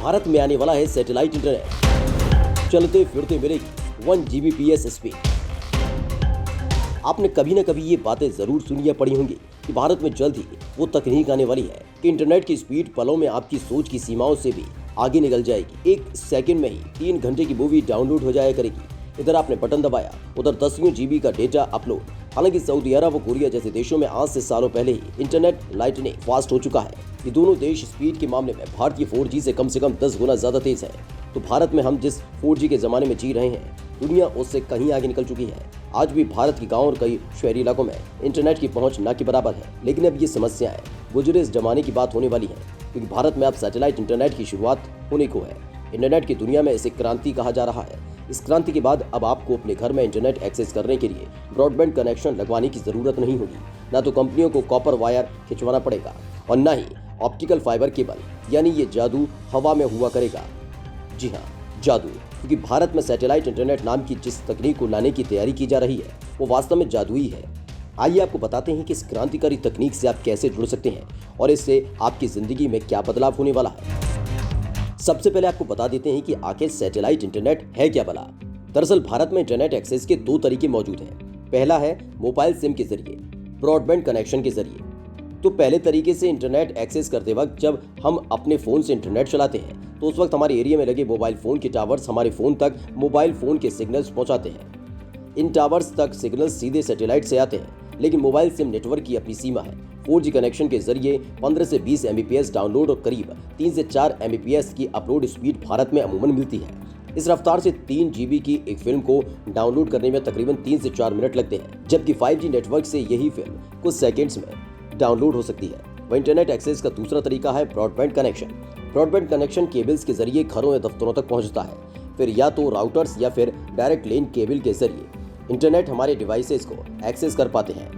भारत में आने वाला है सैटेलाइट इंटरनेट। चलते फिरते मिलेगी 1 Gbps स्पीड। आपने कभी न कभी ये बातें जरूर सुनी या पढ़ी होंगी कि भारत में जल्द ही वो तकनीक आने वाली है कि इंटरनेट की स्पीड पलों में आपकी सोच की सीमाओं से भी आगे निकल जाएगी। 1 सेकंड में ही 3 घंटे की मूवी डाउनलोड हो जाया करेगी। इधर आपने बटन दबाया, उधर 10 GB का डेटा अपलोड। हालांकि सऊदी अरब और कोरिया जैसे देशों में आज से सालों पहले ही इंटरनेट लाइटनिंग फास्ट हो चुका है। ये दोनों देश स्पीड के मामले में भारतीय 4G से कम 10 गुना ज्यादा तेज है। तो भारत में हम जिस 4G के जमाने में जी रहे हैं, दुनिया उससे कहीं आगे निकल चुकी है। आज भी भारत के गांव और कई शहरी इलाकों में इंटरनेट की पहुंच न के बराबर है। लेकिन अब ये समस्याएं गुजरे इस जमाने की बात होने वाली है, क्योंकि भारत में अब सैटेलाइट इंटरनेट की शुरुआत होने को है। इंटरनेट की दुनिया में इसे क्रांति कहा जा रहा है। इस क्रांति के बाद अब आपको अपने घर में इंटरनेट एक्सेस करने के लिए ब्रॉडबैंड कनेक्शन लगवाने की जरूरत नहीं होगी। ना तो कंपनियों को कॉपर वायर खिंचवाना पड़ेगा और न ही ऑप्टिकल फाइबर केबल, यानी ये जादू हवा में हुआ करेगा। जी हाँ, जादू, क्योंकि भारत में सैटेलाइट इंटरनेट नाम की जिस तकनीक को लाने की तैयारी की जा रही है वो वास्तव में जादुई है। आइए आपको बताते हैं कि इस क्रांतिकारी तकनीक से आप कैसे जुड़ सकते हैं और इससे आपकी जिंदगी में क्या बदलाव होने वाला है। सबसे पहले आपको बता देते हैं कि आखिर सैटेलाइट इंटरनेट है क्या भला। दरअसल भारत में इंटरनेट एक्सेस के 2 तरीके मौजूद हैं। पहला है मोबाइल सिम के जरिए, ब्रॉडबैंड कनेक्शन के जरिए। तो पहले तरीके से इंटरनेट एक्सेस करते वक्त जब हम अपने फोन से इंटरनेट चलाते हैं तो उस वक्त हमारे एरिया में लगे मोबाइल फोन के टावर्स हमारे फोन तक मोबाइल फोन के सिग्नल्स पहुंचाते हैं। इन टावर्स तक सिग्नल्स सीधे सैटेलाइट से आते हैं, लेकिन मोबाइल सिम नेटवर्क की अपनी सीमा है। 4G कनेक्शन के जरिए 15 से 20 Mbps डाउनलोड और करीब 3 से 4 Mbps की अपलोड स्पीड भारत में अमूमन मिलती है। इस रफ्तार से 3 GB की एक फिल्म को डाउनलोड करने में तकरीबन 3 से 4 मिनट लगते हैं, जबकि 5G नेटवर्क से यही फिल्म कुछ सेकेंड्स में डाउनलोड हो सकती है। वह इंटरनेट एक्सेस का दूसरा तरीका है broadband connection. Broadband connection cables के जरिए घरों या दफ्तरों तक पहुंचता है। फिर या तो राउटर्स या फिर डायरेक्ट लेन केबल के जरिए इंटरनेट हमारे डिवाइसेस को एक्सेस कर पाते हैं।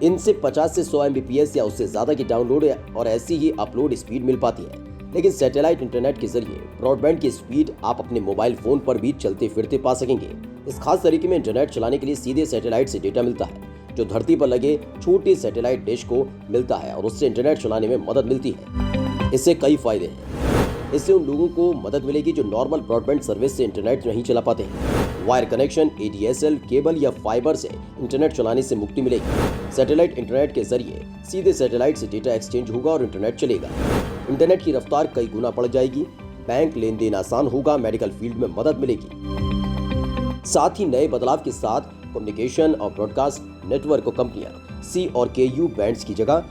इनसे 50 से 100 Mbps या उससे ज्यादा की डाउनलोड और ऐसी ही अपलोड स्पीड मिल पाती है। लेकिन सैटेलाइट इंटरनेट के जरिए ब्रॉडबैंड की स्पीड आप अपने मोबाइल फोन पर भी चलते फिरते पा सकेंगे। इस खास तरीके में इंटरनेट चलाने के लिए सीधे सैटेलाइट से डेटा मिलता है, जो धरती पर लगे छोटे सैटेलाइट डिश को मिलता है और उससे इंटरनेट चलाने में मदद मिलती है। इससे कई फायदे हैं। इससे उन लोगों को मदद मिलेगी जो नॉर्मल ब्रॉडबैंड सर्विस से इंटरनेट नहीं चला पाते हैं। वायर कनेक्शन, ADSL केबल या फाइबर से इंटरनेट चलाने से मुक्ति मिलेगी। सैटेलाइट इंटरनेट के जरिए सीधे सैटेलाइट से डेटा एक्सचेंज होगा और इंटरनेट चलेगा। इंटरनेट की रफ्तार कई गुना बढ़ जाएगी। बैंक लेन देन आसान होगा। मेडिकल फील्ड में मदद मिलेगी। साथ ही नए बदलाव के साथ कम्युनिकेशन और ब्रॉडकास्ट नेटवर्क को कंपनियां C और KU बैंड्स की जगह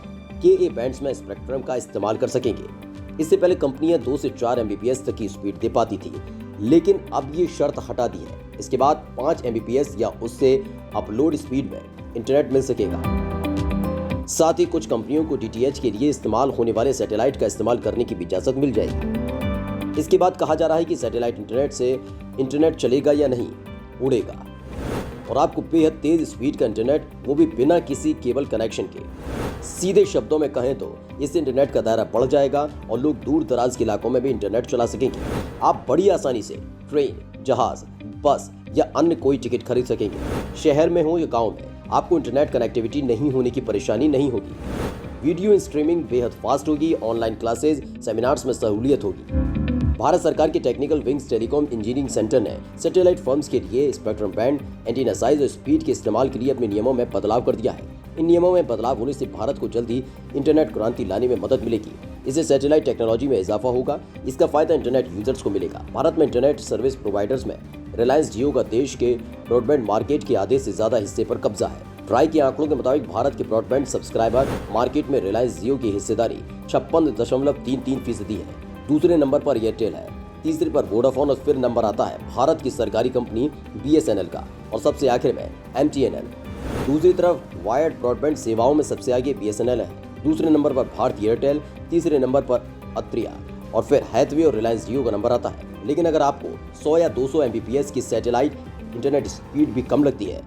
KA बैंड्स में स्पेक्ट्रम का इस्तेमाल कर सकेंगे। इससे पहले कंपनियां 2 से 4 Mbps तक की स्पीड दे पाती थी, लेकिन अब ये शर्त हटा दी है। इसके बाद 5 Mbps या उससे अपलोड स्पीड में इंटरनेट मिल सकेगा। साथ ही कुछ कंपनियों को DTH के लिए इस्तेमाल होने वाले सैटेलाइट का इस्तेमाल करने की भी इजाजत मिल जाएगी। इसके बाद कहा जा रहा है कि सैटेलाइट इंटरनेट से इंटरनेट चलेगा या नहीं, उड़ेगा और आपको बेहद तेज स्पीड का इंटरनेट, वो भी बिना किसी केबल कनेक्शन के। सीधे शब्दों में कहें तो इससे इंटरनेट का दायरा बढ़ जाएगा और लोग दूर दराज के इलाकों में भी इंटरनेट चला सकेंगे। आप बड़ी आसानी से ट्रेन, जहाज, बस या अन्य कोई टिकट खरीद सकेंगे। शहर में हो या गांव में आपको इंटरनेट कनेक्टिविटी नहीं होने की परेशानी नहीं होगी। वीडियो स्ट्रीमिंग बेहद फास्ट होगी। ऑनलाइन क्लासेज, सेमिनार्स में सहूलियत होगी। भारत सरकार के technical wings telecom engineering centre ने सैटेलाइट फर्म्स के लिए स्पेक्ट्रम बैंड, एंटीना साइज और स्पीड के इस्तेमाल के लिए अपने नियमों में बदलाव कर दिया है। इन नियमों में बदलाव होने से भारत को जल्दी इंटरनेट क्रांति लाने में मदद मिलेगी। इससे सैटेलाइट टेक्नोलॉजी में इजाफा होगा। इसका फायदा इंटरनेट यूजर्स को मिलेगा। भारत में इंटरनेट सर्विस प्रोवाइडर्स में रिलायंस जियो का देश के ब्रॉडबैंड मार्केट के आधे से ज्यादा हिस्से पर कब्जा है। ट्राई के आंकड़ों के मुताबिक भारत के ब्रॉडबैंड सब्सक्राइबर मार्केट में रिलायंस जियो की हिस्सेदारी 56.33% है। दूसरे नंबर पर एयरटेल है, तीसरे पर वोडाफोन और फिर नंबर आता है भारत की सरकारी कंपनी BSNL का और सबसे आखिर में MTNL। दूसरी तरफ वायर्ड ब्रॉडबैंड सेवाओं में सबसे आगे BSNL है, दूसरे नंबर पर भारती एयरटेल, तीसरे नंबर पर अत्रिया और फिर हैथवे और रिलायंस जियो का नंबर आता है। लेकिन अगर आपको 100 या 200 Mbps की सैटेलाइट इंटरनेट स्पीड भी कम लगती है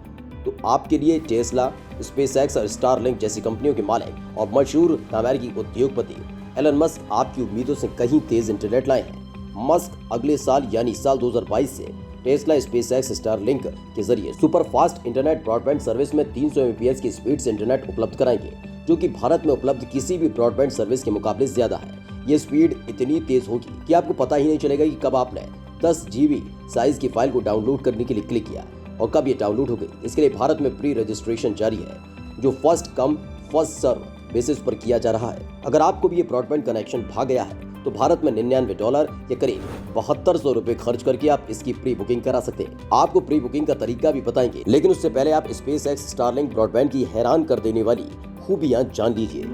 तो आपके लिए टेस्ला, SpaceX और स्टारलिंक जैसी कंपनियों के मालिक और मशहूर अमेरिकी उद्योगपति एलन मस्क आपकी उम्मीदों से कहीं तेज इंटरनेट लाए हैं। मस्क अगले साल यानी साल 2022 से टेस्ला, SpaceX, स्टारलिंक के जरिए super fast internet broadband service में 300 Mbps की स्पीड से इंटरनेट उपलब्ध कराएंगे, जो कि भारत में उपलब्ध किसी भी ब्रॉडबैंड सर्विस के मुकाबले ज्यादा है। ये स्पीड इतनी तेज होगी कि आपको पता ही नहीं चलेगा कि कब आपने 10 GB साइज की फाइल को डाउनलोड करने के लिए क्लिक किया और कब ये डाउनलोड हो गई। इसके लिए भारत में प्री रजिस्ट्रेशन जारी है, जो first come first serve basis पर किया जा रहा है। अगर आपको भी ये ब्रॉडबैंड कनेक्शन भाग गया है तो भारत में $99 या करीब 7200 रुपए खर्च करके आप इसकी प्री बुकिंग करा सकते हैं। आपको प्री बुकिंग का तरीका भी बताएंगे, लेकिन उससे पहले आप SpaceX स्टारलिंक ब्रॉडबैंड की हैरान कर देने वाली खूबियां जान लीजिए।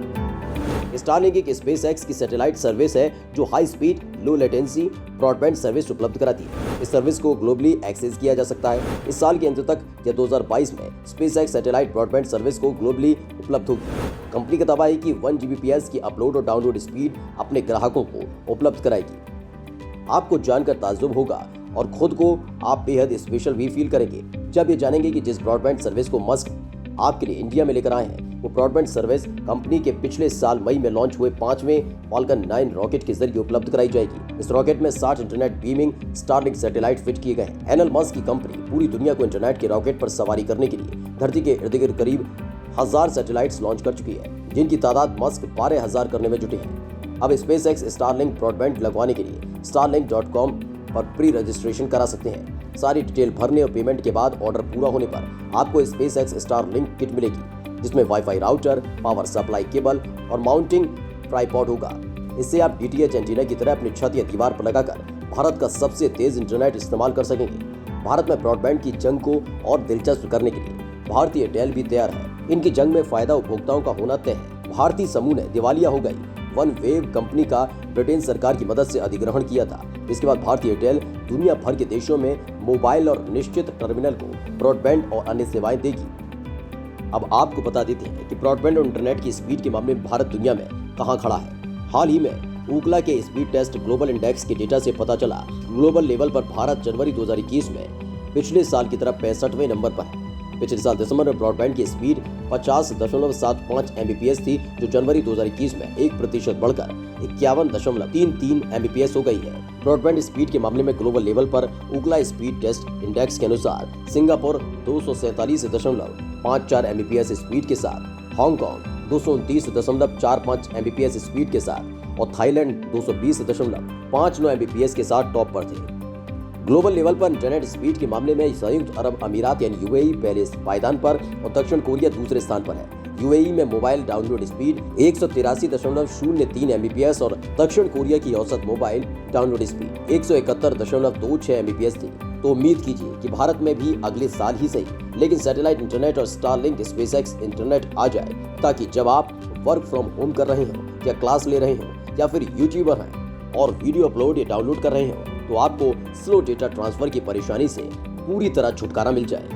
स्टारलिंक एक SpaceX की सैटेलाइट सर्विस है जो high speed low latency broadband service उपलब्ध कराती है। इस सर्विस को ग्लोबली एक्सेस किया जा सकता है। इस साल के अंत तक या 2022 में SpaceX सैटेलाइट ब्रॉडबैंड सर्विस को ग्लोबली उपलब्ध होगी। कंपनी का दावा है कि 1 Gbps की अपलोड और डाउनलोड स्पीड अपने ग्राहकों को उपलब्ध कराएगी। आपको जानकर ताज्जुब होगा और खुद को आप बेहद स्पेशल भी फील करेंगे जब ये जानेंगे कि जिस ब्रॉडबैंड सर्विस को मस्क आपके लिए इंडिया में लेकर आए हैं, वो ब्रॉडबैंड सर्विस कंपनी के पिछले साल मई में लॉन्च हुए 5वें फाल्कन 9 रॉकेट के जरिए उपलब्ध कराई जाएगी। इस रॉकेट में 60 internet beaming Starlink satellite fit किए गए हैं। एलन मस्क की कंपनी पूरी दुनिया को इंटरनेट के रॉकेट पर सवारी करने के लिए धरती के इर्द गिर्द करीब 1000 सैटेलाइट्स लॉन्च कर चुकी है, जिनकी तादाद मस्क 12,000 करने में जुटे हैं। अब SpaceX स्टारलिंक ब्रॉडबैंड लगवाने के लिए starlink.com पर प्री रजिस्ट्रेशन करा सकते हैं। सारी डिटेल भरने और पेमेंट के बाद ऑर्डर पूरा होने पर आपको SpaceX स्टारलिंक किट मिलेगी, जिसमें wifi router, power supply cable और माउंटिंग ट्राइपॉड होगा। इससे आप DTH एंटीना की तरह अपनी छत या दीवार पर लगाकर भारत का सबसे तेज इंटरनेट इस्तेमाल कर सकेंगे। भारत में ब्रॉडबैंड की जंग को और दिलचस्प करने के लिए भारतीय एयरटेल भी तैयार है। इनकी जंग में फायदा उपभोक्ताओं का होना तय है। भारतीय समूह ने दिवालिया हो गई OneWeb कंपनी का ब्रिटेन सरकार की मदद से अधिग्रहण किया था। इसके बाद भारतीय एयरटेल दुनिया भर के देशों में मोबाइल और निश्चित टर्मिनल को ब्रॉडबैंड और अन्य सेवाएं देगी। अब आपको बता देते हैं कि ब्रॉडबैंड और इंटरनेट की स्पीड के मामले में भारत दुनिया में कहां खड़ा है। हाल ही में ऊकला के स्पीड टेस्ट ग्लोबल इंडेक्स के डेटा से पता चला, ग्लोबल लेवल पर भारत जनवरी 2021 में पिछले साल की तरफ 65वें नंबर पर है। पिछले साल दिसंबर में ब्रॉडबैंड की स्पीड 50.75 Mbps थी, जो जनवरी 2021 में 1% बढ़कर 51.33 Mbps हो गई है। ब्रॉडबैंड स्पीड के मामले में ग्लोबल लेवल पर ऊकला स्पीड टेस्ट इंडेक्स के अनुसार सिंगापुर 247.54 Mbps स्पीड के साथ, हांगकांग 229.45 Mbps स्पीड के साथ और थाईलैंड 220.59 Mbps के साथ टॉप पर थे। ग्लोबल लेवल पर इंटरनेट स्पीड के मामले में संयुक्त अरब अमीरात यानी UAE पहले पायदान पर और दक्षिण कोरिया दूसरे स्थान पर है। UAE में मोबाइल डाउनलोड स्पीड 183.03 Mbps और दक्षिण कोरिया की औसत मोबाइल डाउनलोड स्पीड 171.26 Mbps थी। तो उम्मीद कीजिए कि भारत में भी अगले साल ही सही, लेकिन सैटेलाइट इंटरनेट और स्टारलिंक SpaceX इंटरनेट आ जाए, ताकि जब आप वर्क फ्रॉम होम कर रहे हो या क्लास ले रहे हो या फिर यूट्यूबर हैं और वीडियो अपलोड या डाउनलोड कर रहे हो, तो आपको स्लो डेटा ट्रांसफर की परेशानी से पूरी तरह छुटकारा मिल जाए।